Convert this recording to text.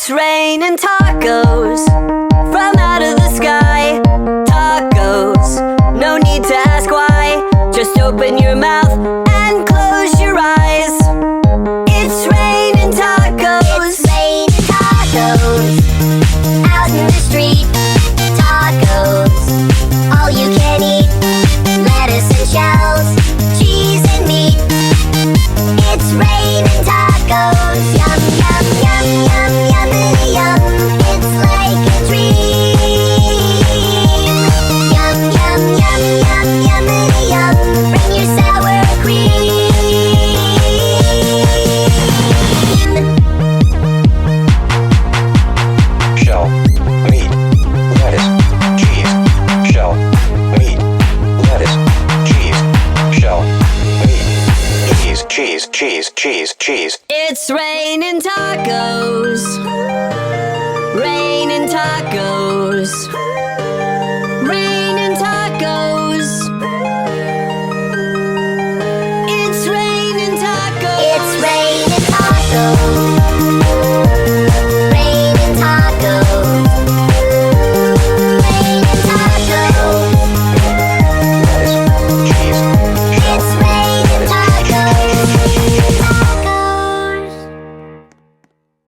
It's raining tacos from out of the sky. Tacos, no need to ask why. Just open your mouth and close your eyes. It's raining tacos. It's raining tacos out in the street. Tacos, all you can eat. Lettuce and shells, cheese and meat. It's raining tacos. Yum, yum, yum, yum, yummity yum. It's like a dream. Yum, yum, yum, yum, yummity yum. Bring your sour cream. Shell, meat, lettuce, cheese. Shell, meat, lettuce, cheese. Shell, meat, cheese. It's raining tacos. Raining tacos.